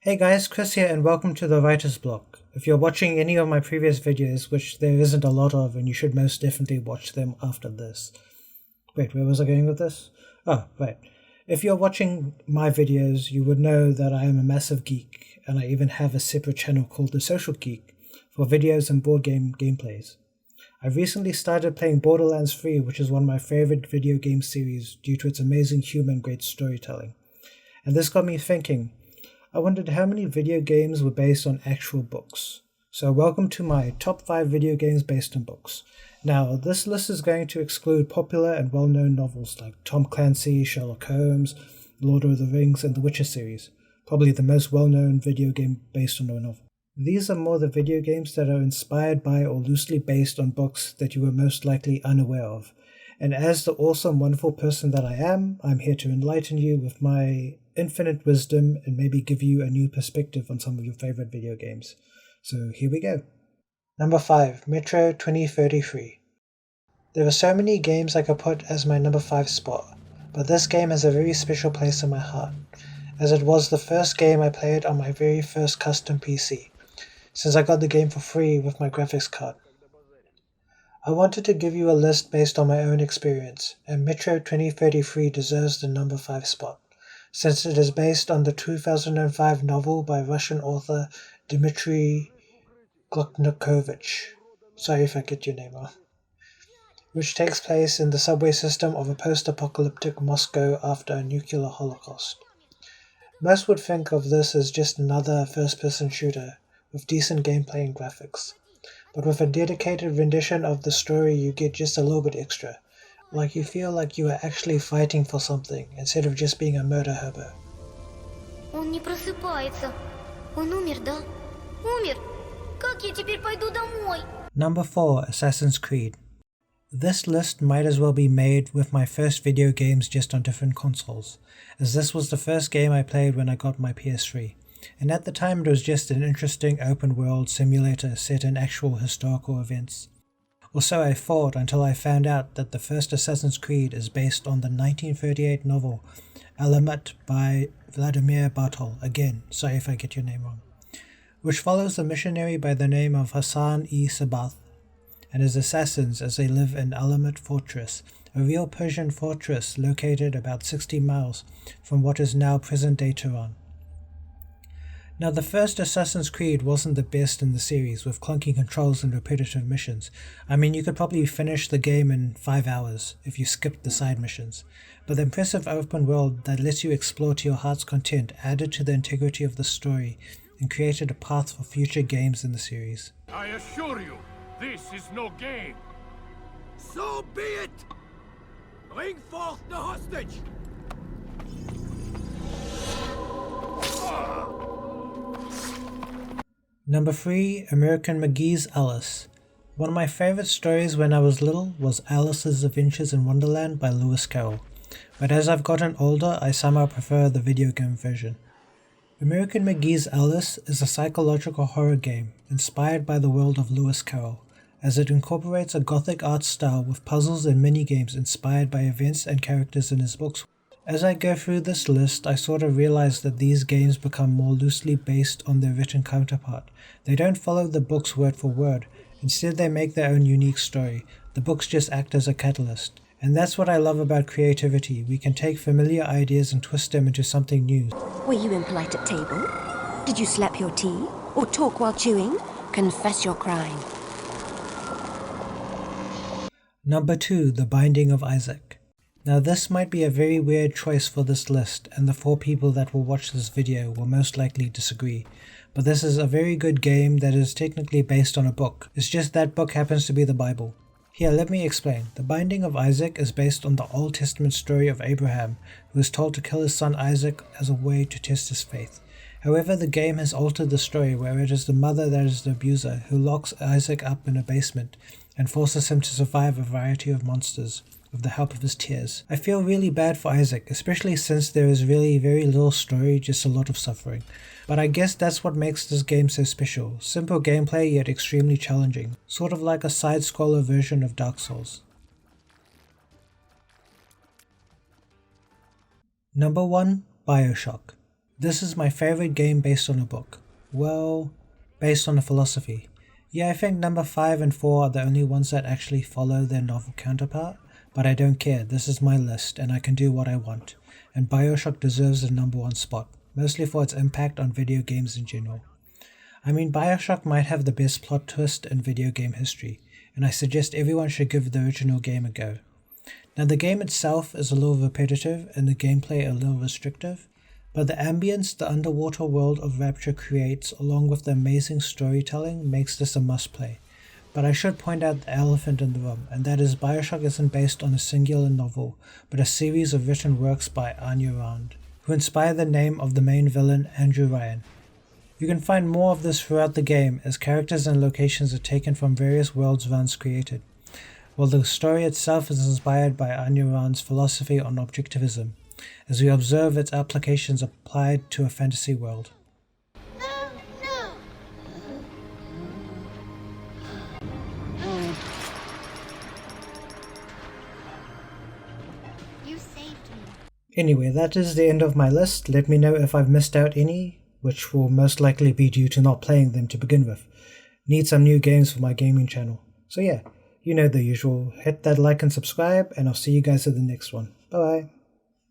Hey guys, Chris here and welcome to the Writer's Block. If you're watching any of my previous videos, which there isn't a lot of and you should most definitely watch them after this. Wait, where was I going with this? Oh, right. If you're watching my videos, you would know that I am a massive geek and I even have a separate channel called The Social Geek for videos and board game gameplays. I recently started playing Borderlands 3, which is one of my favorite video game series due to its amazing humor and great storytelling. And this got me thinking, I wondered how many video games were based on actual books. So welcome to my top 5 video games based on books. Now, this list is going to exclude popular and well-known novels like Tom Clancy, Sherlock Holmes, Lord of the Rings, and the Witcher series, probably the most well-known video game based on a novel. These are more the video games that are inspired by or loosely based on books that you were most likely unaware of. And as the awesome, wonderful person that I am, I'm here to enlighten you with my infinite wisdom and maybe give you a new perspective on some of your favorite video games. So here we go. Number 5, Metro 2033. There are so many games I could put as my number 5 spot, but this game has a very special place in my heart, as it was the first game I played on my very first custom PC, since I got the game for free with my graphics card. I wanted to give you a list based on my own experience, and Metro 2033 deserves the number 5 spot, since it is based on the 2005 novel by Russian author Dmitry Gluknakovich, sorry if I get your name wrong, which takes place in the subway system of a post-apocalyptic Moscow after a nuclear holocaust. Most would think of this as just another first-person shooter with decent gameplay and graphics, but with a dedicated rendition of the story you get just a little bit extra, like you feel like you are actually fighting for something instead of just being a murder hobo. Он не просыпается. Он умер, да? Умер. Как я теперь пойду домой? Number 4, Assassin's Creed. This list might as well be made with my first video games just on different consoles, as this was the first game I played when I got my PS3, and at the time it was just an interesting open world simulator set in actual historical events. Or so I thought until I found out that the first Assassin's Creed is based on the 1938 novel Alamat by Vladimir Bartol, again, sorry if I get your name wrong, which follows a missionary by the name of Hassan-i-Sabath and his assassins as they live in Alamat Fortress, a real Persian fortress located about 60 miles from what is now present-day Tehran. Now, the first Assassin's Creed wasn't the best in the series, with clunky controls and repetitive missions. I mean, you could probably finish the game in 5 hours if you skipped the side missions, but the impressive open world that lets you explore to your heart's content added to the integrity of the story and created a path for future games in the series. I assure you, this is no game. So be it! Bring forth the hostage! Number 3, American McGee's Alice. One of my favorite stories when I was little was Alice's Adventures in Wonderland by Lewis Carroll, but as I've gotten older I somehow prefer the video game version. American McGee's Alice is a psychological horror game inspired by the world of Lewis Carroll, as it incorporates a gothic art style with puzzles and mini-games inspired by events and characters in his books. As I go through this list, I sort of realize that these games become more loosely based on their written counterpart. They don't follow the books word for word, instead they make their own unique story. The books just act as a catalyst. And that's what I love about creativity. We can take familiar ideas and twist them into something new. Were you impolite at table? Did you slap your tea? Or talk while chewing? Confess your crime. Number 2, The Binding of Isaac. Now this might be a very weird choice for this list, and the 4 people that will watch this video will most likely disagree, but this is a very good game that is technically based on a book. It's just that book happens to be the Bible. Here, let me explain. The Binding of Isaac is based on the Old Testament story of Abraham, who is told to kill his son Isaac as a way to test his faith. However, the game has altered the story where it is the mother that is the abuser who locks Isaac up in a basement and forces him to survive a variety of monsters with the help of his tears. I feel really bad for Isaac, especially since there is really very little story, just a lot of suffering. But I guess that's what makes this game so special. Simple gameplay yet extremely challenging, sort of like a side-scroller version of Dark Souls. Number 1, Bioshock. This is my favorite game based on a book. Well, based on a philosophy. Yeah, I think number 5 and 4 are the only ones that actually follow their novel counterpart, but I don't care, this is my list and I can do what I want. And Bioshock deserves the number 1 spot, mostly for its impact on video games in general. I mean, Bioshock might have the best plot twist in video game history, and I suggest everyone should give the original game a go. Now the game itself is a little repetitive and the gameplay a little restrictive, but the ambience the underwater world of Rapture creates along with the amazing storytelling makes this a must-play. But I should point out the elephant in the room, and that is Bioshock isn't based on a singular novel, but a series of written works by Anya Rand, who inspired the name of the main villain Andrew Ryan. You can find more of this throughout the game as characters and locations are taken from various worlds Rand's created, while the story itself is inspired by Anya Rand's philosophy on objectivism, as we observe its applications applied to a fantasy world. You saved me. Anyway, that is the end of my list. Let me know if I've missed out any, which will most likely be due to not playing them to begin with. Need some new games for my gaming channel. So yeah, you know the usual. Hit that like and subscribe, and I'll see you guys at the next one. Bye bye.